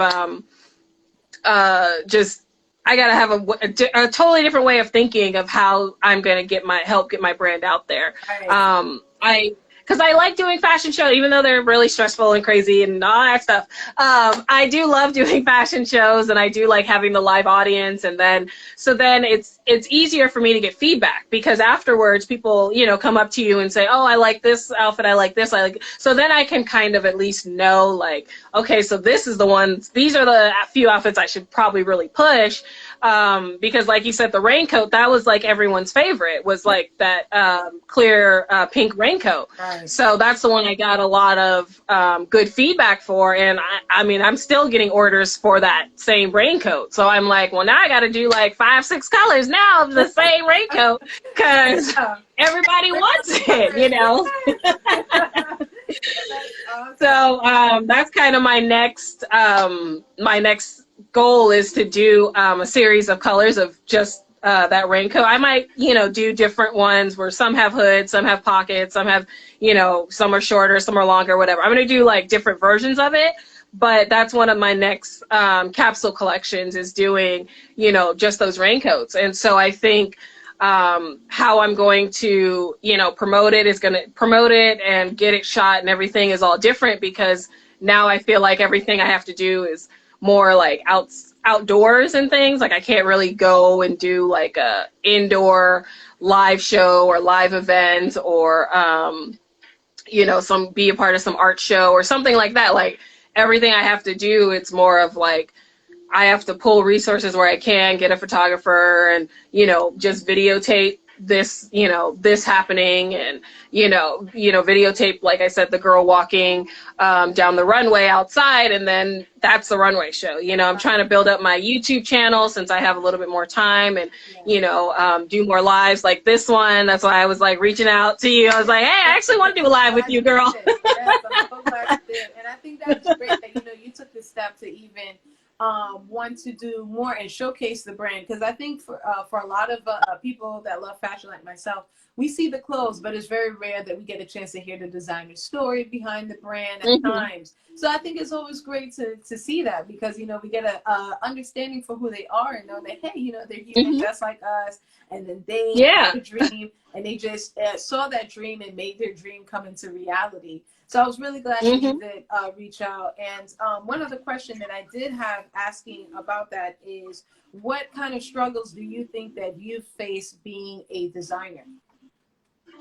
B: just, I gotta have a totally different way of thinking of how I'm gonna help get my brand out there.
A: Right.
B: Because I like doing fashion shows, even though they're really stressful and crazy and all that stuff. I do love doing fashion shows, and I do like having the live audience. And then it's easier for me to get feedback because afterwards people come up to you and say, oh, I like this outfit, I like this, I like. So then I can kind of at least know like, okay, so this is the ones. These are the few outfits I should probably really push. Because like you said, the raincoat, that was like everyone's favorite, was like that clear pink raincoat.
A: Right.
B: So that's the one I got a lot of good feedback for. And I mean, I'm still getting orders for that same raincoat. So I'm like, well, now I got to do like 5-6 colors now of the same raincoat because everybody wants it, So that's kind of my next goal is to do a series of colors of just that raincoat. I might, do different ones where some have hoods, some have pockets, some have, some are shorter, some are longer, whatever. I'm going to do like different versions of it. But that's one of my next capsule collections is doing, just those raincoats. And so I think how I'm going to, promote it is going to promote it and get it shot and everything is all different because now I feel like everything I have to do is more like outdoors and things. Like I can't really go and do like a indoor live show or live event or, be a part of some art show or something like that. Like everything I have to do, it's more of like, I have to pull resources where I can, get a photographer and, just videotape this, this happening and, videotape, like I said, the girl walking down the runway outside and then that's the runway show. I'm trying to build up my YouTube channel since I have a little bit more time and, do more lives like this one. That's why I was like reaching out to you. I was like, hey, I actually want to do a live with you, girl.
A: Yes, I'm so glad you did. And I think that's great that, you took the step to even want to do more and showcase the brand, because I think for a lot of people that love fashion like myself, we see the clothes, but it's very rare that we get a chance to hear the designer's story behind the brand at times. So I think it's always great to see that because, we get a understanding for who they are and know that, hey, they're human just like us, and then they have a dream and they just saw that dream and made their dream come into reality. So I was really glad that you did reach out. And one other question that I did have asking about that is, what kind of struggles do you think that you face being a designer?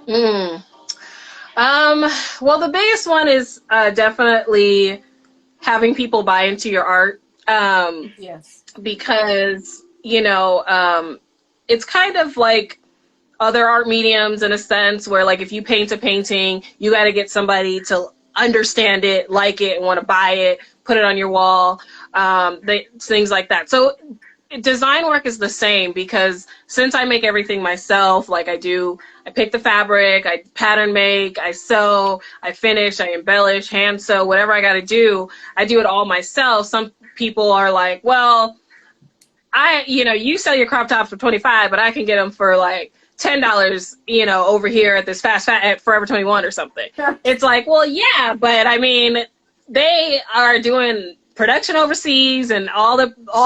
B: Well, the biggest one is definitely having people buy into your art.
A: Yes.
B: Because, it's kind of like other art mediums in a sense where, like, if you paint a painting, you got to get somebody to understand it, like it, and want to buy it, put it on your wall, things like that. So design work is the same, because since I make everything myself, like I pick the fabric, I pattern make, I sew, I finish, I embellish, hand sew, whatever I got to do, I do it all myself. Some people are like, well, you sell your crop tops for $25, but I can get them for like $10, over here at this at Forever 21 or something. It's like, well, yeah, but I mean, they are doing production overseas, and all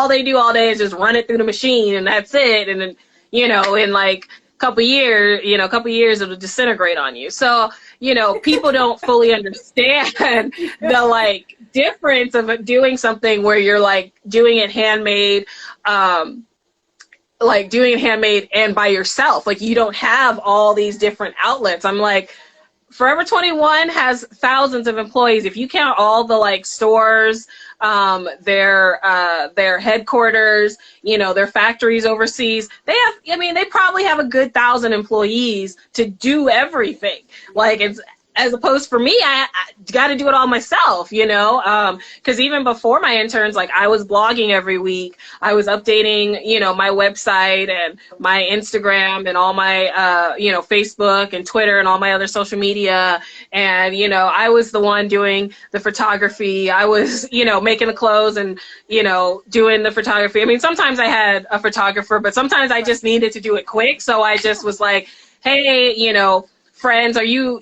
B: they do all day is just run it through the machine, and that's it. And then, in like a couple years it'll disintegrate on you. So, people don't fully understand the like difference of doing something where you're like doing it handmade, and by yourself. Like, you don't have all these different outlets. I'm like, Forever 21 has thousands of employees. If you count all the like stores, their headquarters, their factories overseas, they probably have a good 1,000 employees to do everything. Like, it's, as opposed for me, I got to do it all myself, because even before my interns, like, I was blogging every week. I was updating, my website and my Instagram and all my, Facebook and Twitter and all my other social media. And, I was the one doing the photography. I was, making the clothes and, doing the photography. I mean, sometimes I had a photographer, but sometimes I just needed to do it quick. So I just was like, hey, friends, are you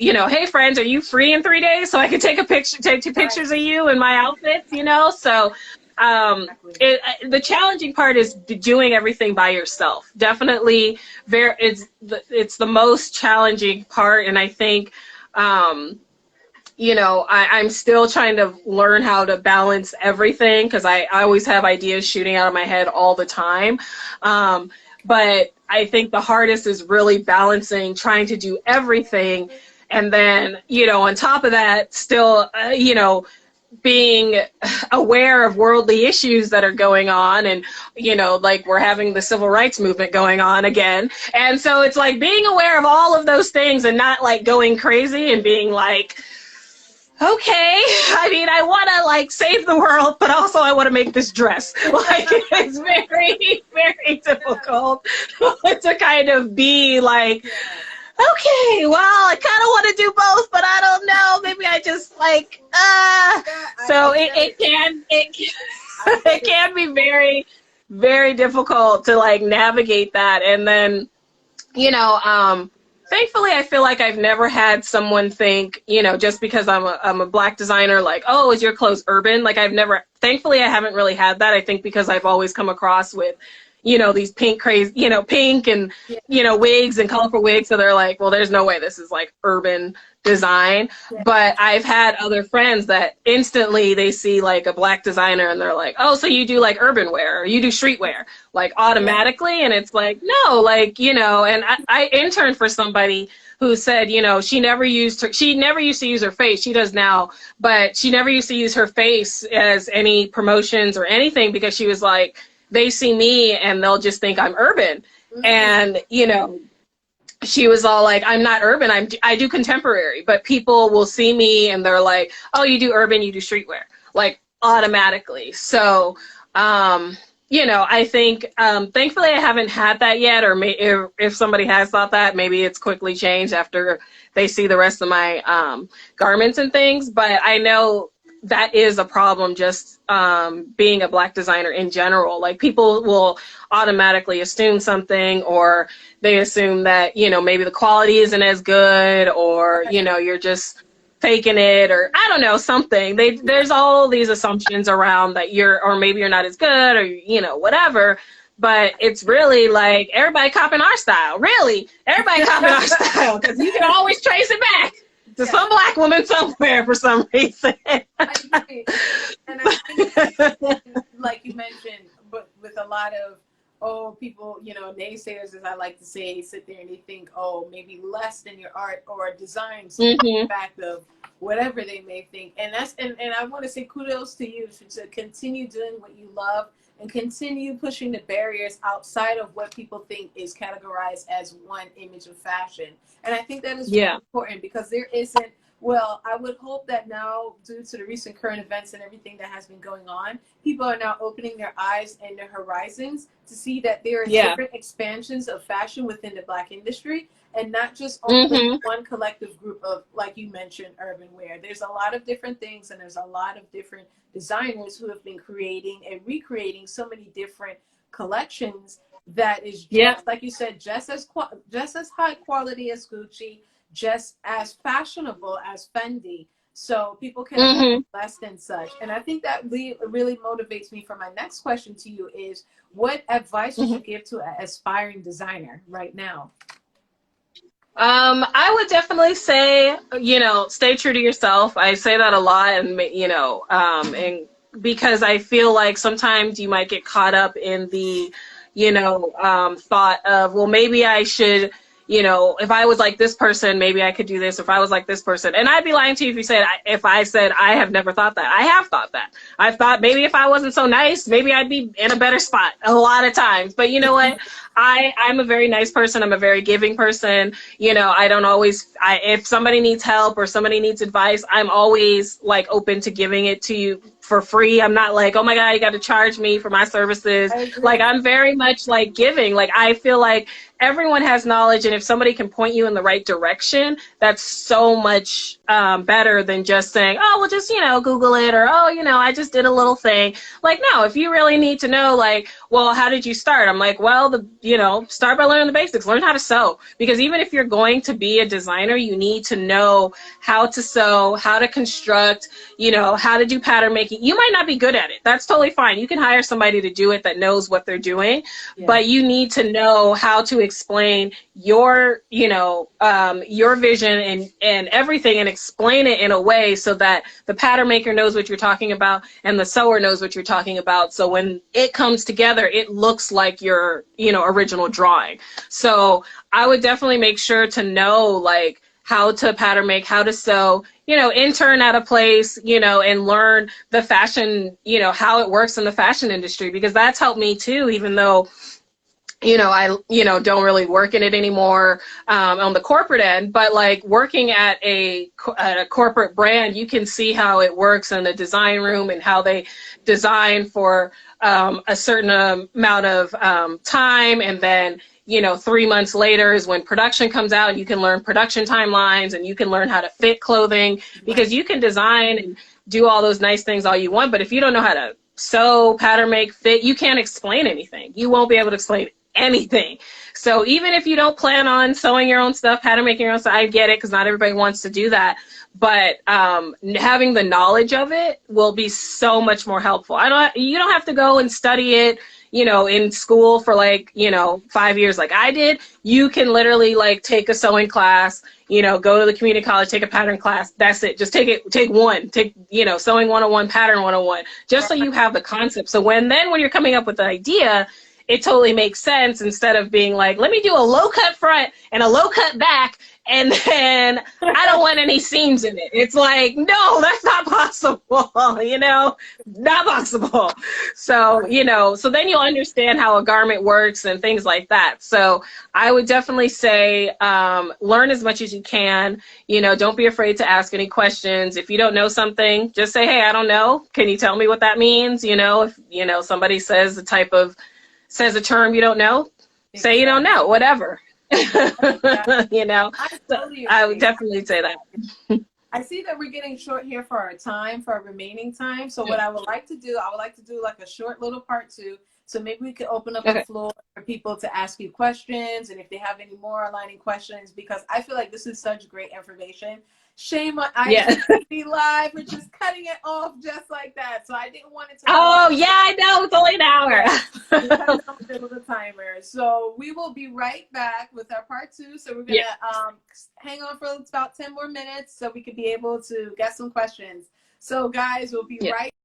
B: free in 3 days so I can take two pictures of you in my outfits, So the challenging part is doing everything by yourself. Definitely, it's the most challenging part, and I think, I'm still trying to learn how to balance everything, because I always have ideas shooting out of my head all the time. But I think the hardest is really balancing, trying to do everything. And then, on top of that, still, being aware of worldly issues that are going on. And, like, we're having the civil rights movement going on again. And so it's like being aware of all of those things and not like going crazy and being like, okay, I mean, I want to like save the world, but also I want to make this dress. Like, it's very, very difficult to kind of be like, okay, well, I kind of want to do both, but I don't know. Maybe I just like, so it can be very, very difficult to like navigate that. And then, thankfully, I feel like I've never had someone think, just because I'm a Black designer, like, oh, is your clothes urban? Like, thankfully, I haven't really had that. I think because I've always come across with, these pink and, wigs and colorful wigs. So they're like, well, there's no way this is like urban design. Yeah. But I've had other friends that instantly they see like a Black designer and they're like, oh, so you do like urban wear or you do streetwear, like automatically. Yeah. And it's like, no, like, and I interned for somebody who said, she never used to use her face. She does now, but she never used to use her face as any promotions or anything, because she was like, they see me and they'll just think I'm urban. Mm-hmm. And, she was all like, I'm not urban, I do contemporary, but people will see me and they're like, oh, you do urban, you do streetwear, like automatically. So, I think, thankfully I haven't had that yet, or if somebody has thought that, maybe it's quickly changed after they see the rest of my garments and things. But I know that is a problem, just being a Black designer in general. Like, people will automatically assume something, or they assume that, maybe the quality isn't as good, or, you're just faking it, or I don't know, something. There's all these assumptions around that or maybe you're not as good, or, whatever. but it's really like everybody copying our style. Really, everybody copying our style, because you can always trace it back to some black woman somewhere for some reason.
A: I agree. And I think, like you mentioned, but with a lot of, people, naysayers, as I like to say, sit there and they think, maybe less than your art or designs, the fact of whatever they may think. And and I want to say kudos to you to continue doing what you love and continue pushing the barriers outside of what people think is categorized as one image of fashion. And I think that is really important, because there isn't, I would hope that now, due to the recent current events and everything that has been going on, people are now opening their eyes and their horizons to see that there are different expansions of fashion within the Black industry, and not just only one collective group of, like you mentioned, urban wear. There's a lot of different things, and there's a lot of different designers who have been creating and recreating so many different collections that is just, like you said, just as high quality as Gucci, just as fashionable as Fendi. So people can less than such. And I think that really motivates me for my next question to you is, what advice would you give to an aspiring designer right now?
B: I would definitely say, stay true to yourself. I say that a lot, and, and because I feel like sometimes you might get caught up in the, thought of, well, maybe I should, if I was like this person, maybe I could do this. If I was like this person, and I'd be lying to you if I said I have never thought that. I have thought that. I've thought maybe if I wasn't so nice, maybe I'd be in a better spot a lot of times. But you know what? I'm a very nice person. I'm a very giving person. I don't always, if somebody needs help or somebody needs advice, I'm always like open to giving it to you for free. I'm not like, oh my God, you got to charge me for my services. Like, I'm very much like giving. Like, I feel like everyone has knowledge, and if somebody can point you in the right direction, that's so much better than just saying, oh, well, just, Google it, or, oh, I just did a little thing. Like, no, if you really need to know, like, well, how did you start? I'm like, well, start by learning the basics, learn how to sew. Because even if you're going to be a designer, you need to know how to sew, how to construct, how to do pattern making. You might not be good at it. That's totally fine. You can hire somebody to do it that knows what they're doing, but you need to know how to explain your vision and everything, and explain it in a way so that the pattern maker knows what you're talking about and the sewer knows what you're talking about. So when it comes together, it looks like your, original drawing. So I would definitely make sure to know, like, how to pattern make, how to sew, intern at a place, and learn the fashion, how it works in the fashion industry, because that's helped me too, even though, I, don't really work in it anymore on the corporate end, but like working at a corporate brand, you can see how it works in the design room and how they design for a certain amount of time. And then, 3 months later is when production comes out, and you can learn production timelines, and you can learn how to fit clothing, because you can design and do all those nice things all you want. But if you don't know how to sew, pattern make, fit, you can't explain anything. You won't be able to explain anything. So even if you don't plan on sewing your own stuff, pattern making your own stuff, I get it, because not everybody wants to do that. But having the knowledge of it will be so much more helpful. You don't have to go and study it, in school for 5 years like I did. You can literally take a sewing class, go to the community college, take a pattern class. That's it. Just take one, sewing 101, pattern 101, just so you have the concept. So when you're coming up with the idea, it totally makes sense, instead of being like, let me do a low cut front and a low cut back, and then I don't want any seams in it. It's like, no, that's not possible, not possible. So, so then you'll understand how a garment works and things like that. So I would definitely say, learn as much as you can. Don't be afraid to ask any questions. If you don't know something, just say, hey, I don't know. Can you tell me what that means? If, somebody says a term you don't know, say you don't know, whatever. I would definitely say that.
A: I see that we're getting short here for our remaining time. So what I would like to do like a short little part 2. So maybe we could open up the floor for people to ask you questions, and if they have any more aligning questions, because I feel like this is such great information. Shame on IGTV Live, we're just cutting it off just like that. So I didn't want it to.
B: Oh yeah, I know, it's only an hour.
A: disable the timer. So we will be right back with our part 2. So we're gonna hang on for about 10 more minutes so we could be able to get some questions. So guys, we'll be right